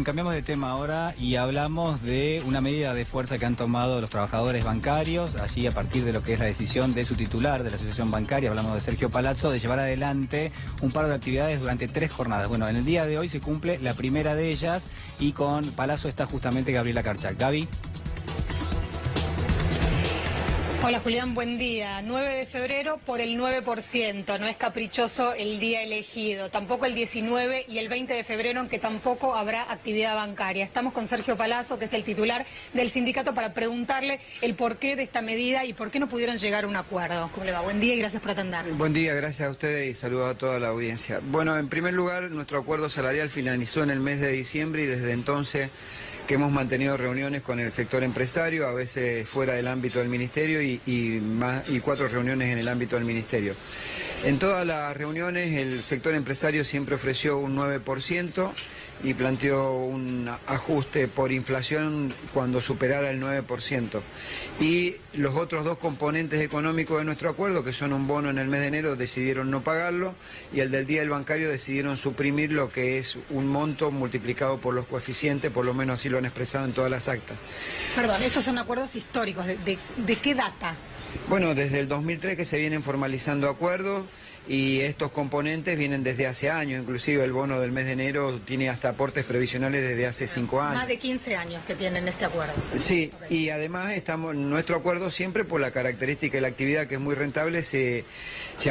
cambiamos de tema ahora y hablamos de una medida de fuerza que han tomado los trabajadores bancarios, allí a partir de lo que es la decisión de su titular de la asociación bancaria, hablamos de Sergio Palazzo, de llevar adelante un paro de actividades durante 3 jornadas. Bueno, en el día de hoy se cumple la primera de ellas y con Palazzo está justamente Gabriela Karchak. Gaby. Hola Julián, buen día. 9 de febrero por el 9%, no es caprichoso el día elegido, tampoco el 19 y el 20 de febrero en que tampoco habrá actividad bancaria. Estamos con Sergio Palazzo, que es el titular del sindicato, para preguntarle el porqué de esta medida y por qué no pudieron llegar a un acuerdo. ¿Cómo le va? Buen día y gracias por atender. Buen día, gracias a ustedes y saludos a toda la audiencia. Bueno, en primer lugar, nuestro acuerdo salarial finalizó en el mes de diciembre y desde entonces que hemos mantenido reuniones con el sector empresario, a veces fuera del ámbito del ministerio y 4 reuniones en el ámbito del ministerio. En todas las reuniones el sector empresario siempre ofreció un 9% y planteó un ajuste por inflación cuando superara el 9%. Y los otros 2 componentes económicos de nuestro acuerdo, que son un bono en el mes de enero, decidieron no pagarlo, y el del día del bancario decidieron suprimir lo que es un monto multiplicado por los coeficientes, por lo menos así lo han expresado en todas las actas. Perdón, estos son acuerdos históricos, ¿de qué data? Bueno, desde el 2003 que se vienen formalizando acuerdos y estos componentes vienen desde hace años, inclusive el bono del mes de enero tiene hasta aportes previsionales desde hace 5 años. Más de 15 años que tienen este acuerdo. Sí, okay. Y además nuestro acuerdo siempre por la característica de la actividad que es muy rentable se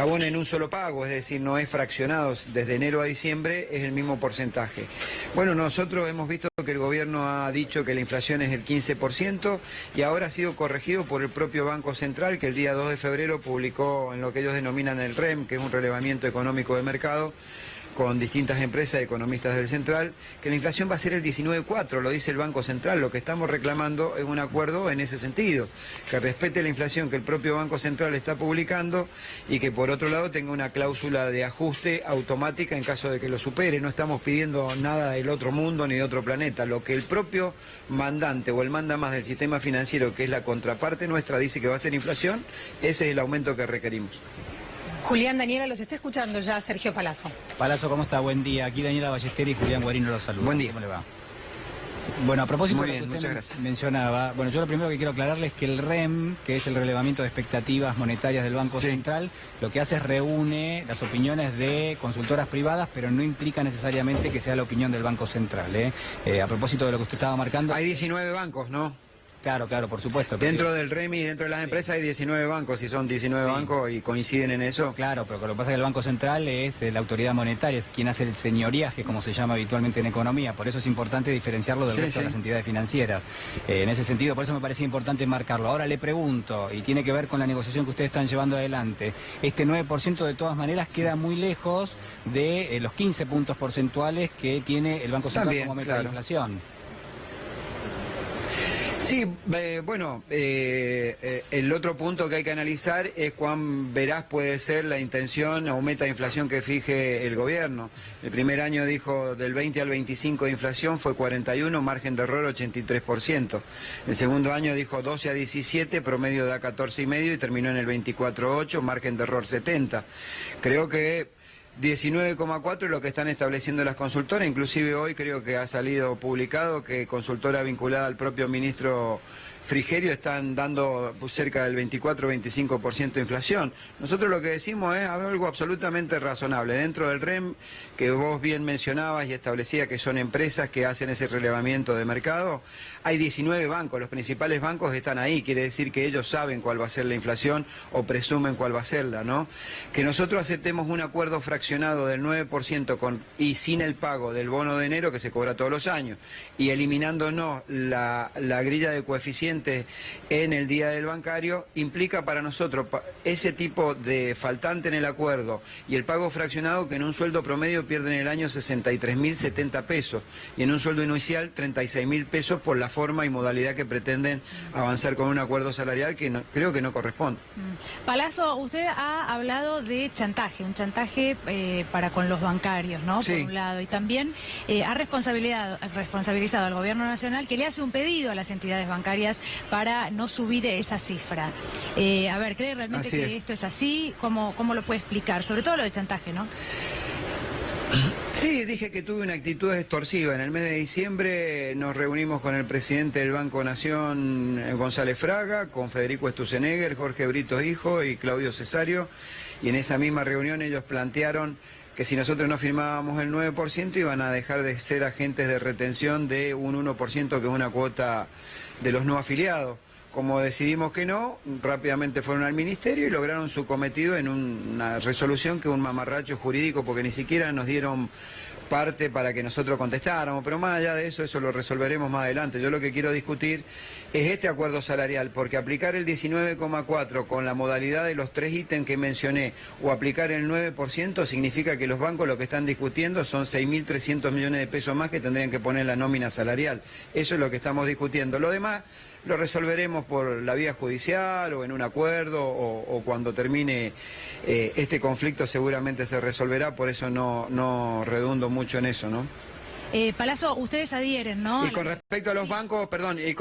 abona en un solo pago, es decir, no es fraccionado, desde enero a diciembre es el mismo porcentaje. Bueno, nosotros hemos visto que el gobierno ha dicho que la inflación es el 15% y ahora ha sido corregido por el propio Banco Central, que el día 2 de febrero publicó en lo que ellos denominan el REM, que es un relevamiento económico de mercado, con distintas empresas, economistas del Central, que la inflación va a ser el 19,4, lo dice el Banco Central. Lo que estamos reclamando es un acuerdo en ese sentido, que respete la inflación que el propio Banco Central está publicando y que por otro lado tenga una cláusula de ajuste automática en caso de que lo supere. No estamos pidiendo nada del otro mundo ni de otro planeta. Lo que el propio mandante o el manda más del sistema financiero, que es la contraparte nuestra, dice que va a ser inflación, ese es el aumento que requerimos. Julián, Daniela, los está escuchando ya Sergio Palazzo. Palazzo, ¿cómo está? Buen día. Aquí Daniela Ballester y Julián Guarino los saludan. Buen día. ¿Cómo le va? Bueno, a propósito Muy de bien, lo que muchas usted gracias. mencionaba, bueno, yo lo primero que quiero aclararle es que el REM, que es el relevamiento de expectativas monetarias del Banco Central, lo que hace es reúne las opiniones de consultoras privadas, pero no implica necesariamente que sea la opinión del Banco Central. A propósito de lo que usted estaba marcando... Hay 19 bancos, ¿no? Claro, por supuesto. Dentro del REMI, dentro de las empresas hay 19 bancos, si son 19 bancos y coinciden en eso. Claro, pero lo que pasa es que el Banco Central es la autoridad monetaria, es quien hace el señoriaje, como se llama habitualmente en economía, por eso es importante diferenciarlo del resto de las entidades financieras. En ese sentido, por eso me parecía importante marcarlo. Ahora le pregunto, y tiene que ver con la negociación que ustedes están llevando adelante, este 9% de todas maneras queda muy lejos de los 15 puntos porcentuales que tiene el Banco Central como meta de inflación. Sí, bueno, el otro punto que hay que analizar es cuán veraz puede ser la intención o meta de inflación que fije el gobierno. El primer año dijo del 20 al 25 de inflación, fue 41, margen de error 83%. El segundo año dijo 12 a 17, promedio da 14,5 y terminó en el 24,8, margen de error 70. Creo que 19,4 es lo que están estableciendo las consultoras, inclusive hoy creo que ha salido publicado que consultora vinculada al propio ministro Frigerio están dando cerca del 24-25% de inflación. Nosotros lo que decimos es algo absolutamente razonable. Dentro del REM, que vos bien mencionabas y establecía que son empresas que hacen ese relevamiento de mercado, hay 19 bancos, los principales bancos están ahí, quiere decir que ellos saben cuál va a ser la inflación o presumen cuál va a serla, ¿no? Que nosotros aceptemos un acuerdo fraccionado del 9% y sin el pago del bono de enero que se cobra todos los años y eliminándonos la grilla de coeficientes en el día del bancario, implica para nosotros ese tipo de faltante en el acuerdo y el pago fraccionado que en un sueldo promedio pierden en el año 63.070 pesos y en un sueldo inicial 36.000 pesos por la forma y modalidad que pretenden avanzar con un acuerdo salarial que creo que no corresponde. Palazzo, usted ha hablado de chantaje, un chantaje para con los bancarios, ¿no? Sí. Por un lado, y también ha responsabilizado al Gobierno Nacional, que le hace un pedido a las entidades bancarias para no subir esa cifra. A ver, ¿cree realmente que esto es así? ¿Cómo lo puede explicar? Sobre todo lo de chantaje, ¿no? Sí, Sí, dije que tuve una actitud extorsiva. En el mes de diciembre nos reunimos con el presidente del Banco Nación, González Fraga, con Federico Sturzenegger, Jorge Brito Hijo y Claudio Cesario, y en esa misma reunión ellos plantearon que si nosotros no firmábamos el 9% iban a dejar de ser agentes de retención de un 1%, que es una cuota de los no afiliados. Como decidimos que no, rápidamente fueron al ministerio y lograron su cometido en una resolución que es un mamarracho jurídico, porque ni siquiera nos dieron parte para que nosotros contestáramos, pero más allá de eso, eso lo resolveremos más adelante. Yo lo que quiero discutir es este acuerdo salarial, porque aplicar el 19,4 con la modalidad de los 3 ítems que mencioné, o aplicar el 9%, significa que los bancos lo que están discutiendo son 6.300 millones de pesos más que tendrían que poner en la nómina salarial. Eso es lo que estamos discutiendo. Lo demás lo resolveremos por la vía judicial o en un acuerdo o cuando termine este conflicto seguramente se resolverá, por eso no redundo mucho en eso, ¿no? Palazzo, ustedes adhieren, ¿no? Y con respecto a los bancos, y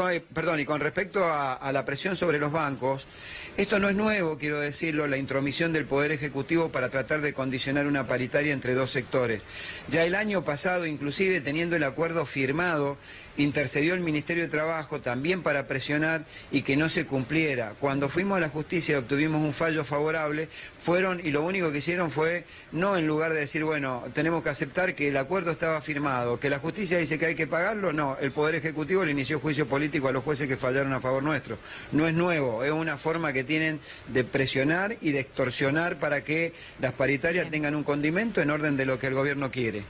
con respecto a la presión sobre los bancos, esto no es nuevo, quiero decirlo, la intromisión del Poder Ejecutivo para tratar de condicionar una paritaria entre dos sectores. Ya el año pasado, inclusive teniendo el acuerdo firmado, intercedió el Ministerio de Trabajo también para presionar y que no se cumpliera. Cuando fuimos a la justicia y obtuvimos un fallo favorable, fueron y lo único que hicieron fue, no en lugar de decir, bueno, tenemos que aceptar que el acuerdo estaba firmado, que la justicia dice que hay que pagarlo, no, el Poder Ejecutivo le inició juicio político a los jueces que fallaron a favor nuestro. No es nuevo, es una forma que tienen de presionar y de extorsionar para que las paritarias tengan un condimento en orden de lo que el gobierno quiere.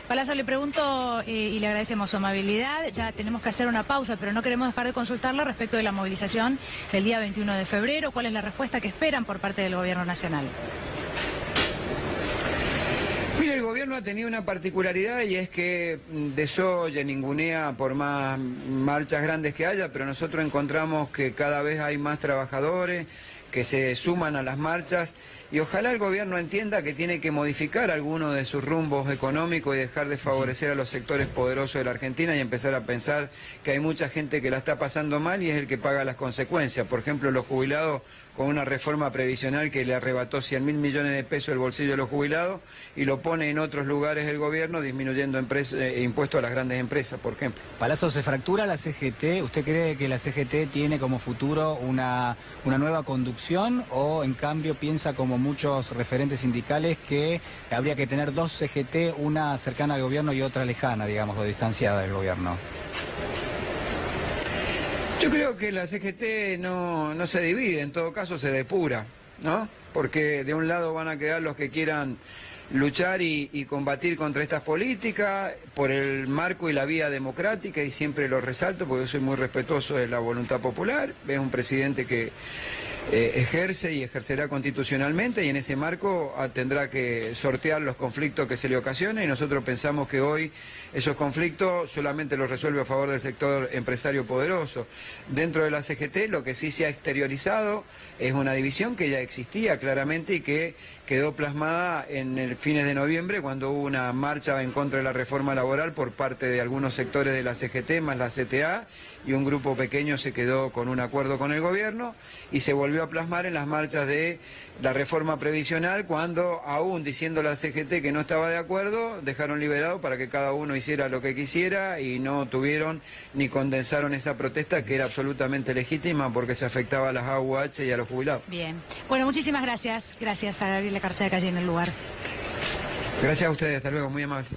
Palazzo, le pregunto y le agradecemos su amabilidad. Ya tenemos que hacer una pausa, pero no queremos dejar de consultarla respecto de la movilización del día 21 de febrero. ¿Cuál es la respuesta que esperan por parte del Gobierno Nacional? Mire, el gobierno ha tenido una particularidad y es que desoye, ningunea por más marchas grandes que haya, pero nosotros encontramos que cada vez hay más trabajadores que se suman a las marchas y ojalá el gobierno entienda que tiene que modificar algunos de sus rumbos económicos y dejar de favorecer a los sectores poderosos de la Argentina y empezar a pensar que hay mucha gente que la está pasando mal y es el que paga las consecuencias. Por ejemplo, los jubilados con una reforma previsional que le arrebató 100.000 millones de pesos del bolsillo de los jubilados y lo pone en otros lugares el gobierno disminuyendo impuestos a las grandes empresas, por ejemplo. Palazzo, ¿se fractura la CGT? ¿Usted cree que la CGT tiene como futuro una nueva conducción o en cambio piensa como muchos referentes sindicales que habría que tener dos CGT, una cercana al gobierno y otra lejana, digamos, o distanciada del gobierno? Yo creo que la CGT no se divide, en todo caso se depura, ¿no? Porque de un lado van a quedar los que quieran luchar y combatir contra estas políticas por el marco y la vía democrática, y siempre lo resalto porque yo soy muy respetuoso de la voluntad popular. Es un presidente que ejerce y ejercerá constitucionalmente y en ese marco tendrá que sortear los conflictos que se le ocasionen, y nosotros pensamos que hoy esos conflictos solamente los resuelve a favor del sector empresario poderoso. Dentro de la CGT lo que sí se ha exteriorizado es una división que ya existía claramente y que quedó plasmada en el fines de noviembre cuando hubo una marcha en contra de la reforma laboral por parte de algunos sectores de la CGT más la CTA, y un grupo pequeño se quedó con un acuerdo con el gobierno y se volvió a plasmar en las marchas de la reforma previsional cuando, aún diciendo la CGT que no estaba de acuerdo, dejaron liberado para que cada uno hiciera lo que quisiera y no tuvieron ni condensaron esa protesta que era absolutamente legítima porque se afectaba a las AUH y a los jubilados. Bien. Bueno, muchísimas gracias. Gracias a Gabriela Carchá de Calle en el lugar. Gracias a ustedes, hasta luego, muy amable.